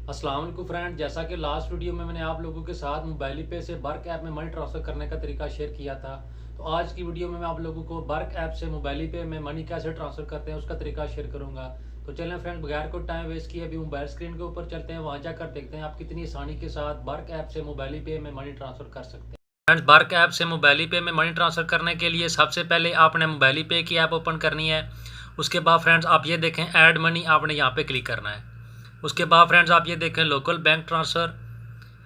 अस्सलाम वालेकुम फ्रेंड, जैसा कि लास्ट वीडियो में मैंने आप लोगों के साथ मोबाइल पे से बर्क ऐप में मनी ट्रांसफ़र करने का तरीका शेयर किया था। तो आज की वीडियो में मैं आप लोगों को बर्क ऐप से मोबाइल पे में मनी कैसे ट्रांसफ़र करते हैं उसका तरीका शेयर करूंगा। तो चलें फ्रेंड, बगैर कोई टाइम वेस्ट किए अभी मोबाइल स्क्रीन के ऊपर चलते हैं, वहाँ जाकर देखते हैं आप कितनी आसानी के साथ बर्क ऐप से मोबाइल पे में मनी ट्रांसफ़र कर सकते हैं। फ्रेंड्स, बर्क ऐप से मोबाइल पे में मनी ट्रांसफ़र करने के लिए सबसे पहले आपने मोबाइल पे की ऐप ओपन करनी है। उसके बाद फ्रेंड्स आप ये देखें ऐड मनी, आपने यहाँ पे क्लिक करना है। उसके बाद फ्रेंड्स आप ये देखें लोकल बैंक ट्रांसफ़र,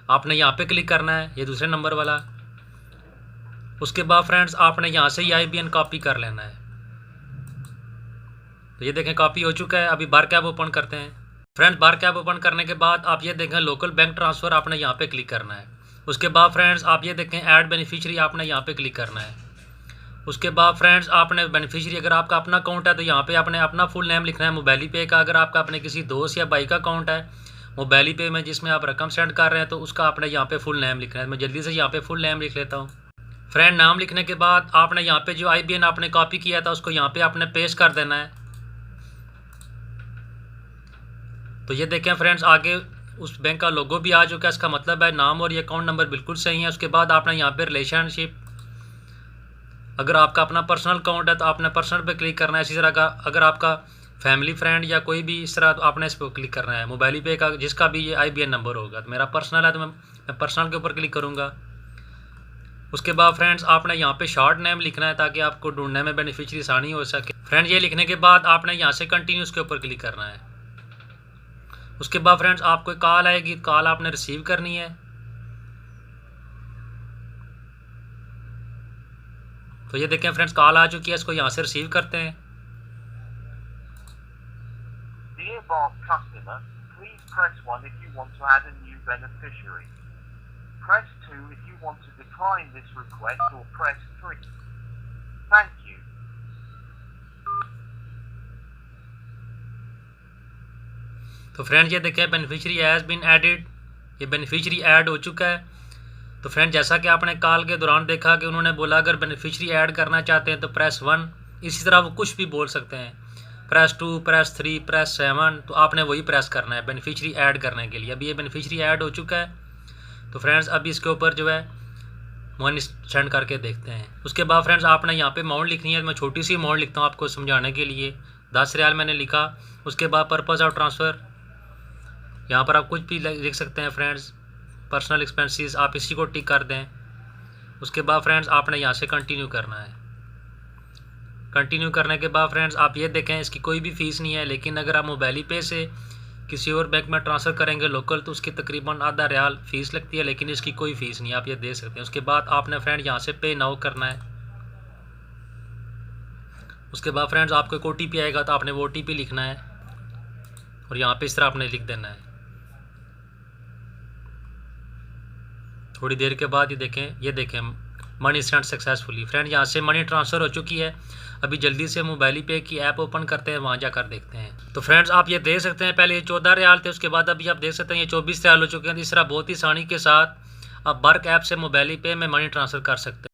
आपने यहाँ पे क्लिक करना है, ये दूसरे नंबर वाला। उसके बाद फ्रेंड्स आपने यहाँ से IBAN कॉपी कर लेना है। तो ये देखें कॉपी हो चुका है। अभी बार कैप ओपन करते हैं। फ्रेंड्स, बार कैप ओपन करने के बाद आप ये देखें लोकल बैंक ट्रांसफ़र, आपने यहाँ पे क्लिक करना है। उसके बाद फ्रेंड्स आप ये देखें ऐड बेनिफिशियरी, आपने यहाँ पे क्लिक करना है। उसके बाद फ्रेंड्स आपने बेनिफिशियरी, अगर आपका अपना अकाउंट है तो यहाँ पे आपने अपना फुल नेम लिखना है मोबाइल पे का। अगर आपका अपने किसी दोस्त या भाई का अकाउंट है मोबाइल पे में जिसमें आप रकम सेंड कर रहे हैं तो उसका आपने यहाँ पे फुल नेम लिखना है। मैं जल्दी से यहाँ पे फुल नेम लिख लेता हूँ। फ्रेंड, नाम लिखने के बाद आपने यहाँ पे जो IBAN आपने कॉपी किया था उसको यहाँ पे आपने पेस्ट कर देना है। तो ये देखें फ्रेंड्स आगे उस बैंक का लोगो भी आ चुका है। इसका मतलब है नाम और ये अकाउंट नंबर बिल्कुल सही है। उसके बाद आपने यहाँ पे रिलेशनशिप, अगर आपका अपना पर्सनल अकाउंट है तो आपने पर्सनल पे क्लिक करना है। इसी तरह का अगर आपका फैमिली फ्रेंड या कोई भी इस तरह, तो आपने इस पर क्लिक करना है मोबाइल पे का जिसका भी ये IBAN नंबर होगा। तो मेरा पर्सनल है तो मैं पर्सनल के ऊपर क्लिक करूँगा। उसके बाद फ्रेंड्स आपने यहाँ पे शॉर्ट नेम लिखना है ताकि आपको ढूंढने में बेनिफिशियरी आसानी हो सके। फ्रेंड्स, ये लिखने के बाद आपने यहाँ से कंटिन्यूस के ऊपर क्लिक करना है। उसके बाद फ्रेंड्स आपको कॉल आएगी, कॉल आपने रिसीव करनी है। तो ये देखें फ्रेंड्स कॉल आ चुकी है, इसको यहाँ से रिसीव करते हैं। Dear Bark customer, please press 1 if you want to add a new beneficiary. Press 2 if you want to decline this request or press 3. Thank you. तो फ्रेंड्स ये देखें बेनिफिशियरी हैज़ बीन एडिड, ये beneficiary add हो चुका है। तो friend, जैसा कि आपने कॉल के दौरान देखा कि उन्होंने बोला अगर बेनिफिशियरी ऐड करना चाहते हैं तो प्रेस 1, इसी तरह वो कुछ भी बोल सकते हैं, प्रेस 2, प्रेस 3, प्रेस 7। तो आपने वही प्रेस करना है बेनिफिशियरी ऐड करने के लिए। अभी ये बेनिफिशियरी ऐड हो चुका है। तो फ्रेंड्स अभी इसके ऊपर जो है मनी सेंड करके देखते हैं। उसके बाद फ्रेंड्स आपने यहाँ पे अमाउंट लिखनी है। मैं छोटी सी अमाउंट लिखता हूँ आपको समझाने के लिए, 10 रियाल मैंने लिखा। उसके बाद पर्पज़ ऑफ ट्रांसफ़र, यहाँ पर आप कुछ भी लिख सकते हैं फ्रेंड्स। पर्सनल एक्सपेंसेस आप इसी को टिक कर दें। उसके बाद फ्रेंड्स आपने यहाँ से कंटिन्यू करना है। कंटिन्यू करने के बाद फ्रेंड्स आप ये देखें इसकी कोई भी फ़ीस नहीं है, लेकिन अगर आप मोबाइल पे से किसी और बैंक में ट्रांसफ़र करेंगे लोकल तो उसकी तकरीबन आधा रियाल फ़ीस लगती है, लेकिन इसकी कोई फ़ीस नहीं, आप ये दे सकते हैं। उसके बाद आपने फ्रेंड यहाँ से पे नाउ करना है। उसके बाद फ्रेंड्स आपको एक OTP आएगा तो आपने वो OTP लिखना है और यहाँ पे इस तरह आपने लिख देना है। थोड़ी देर के बाद ये देखें मनी सेंड सक्सेसफुली। फ्रेंड, यहाँ से मनी ट्रांसफ़र हो चुकी है। अभी जल्दी से मोबाइल पे की ऐप ओपन करते हैं, वहाँ जाकर देखते हैं। तो फ्रेंड्स आप ये देख सकते हैं पहले ये 14 रियाल थे, उसके बाद अभी आप देख सकते हैं ये 24 रियाल हो चुके हैं। इस तरह बहुत ही आसानी के साथ आप बर्क ऐप से मोबाइल पे में मनी ट्रांसफ़र कर सकते हैं।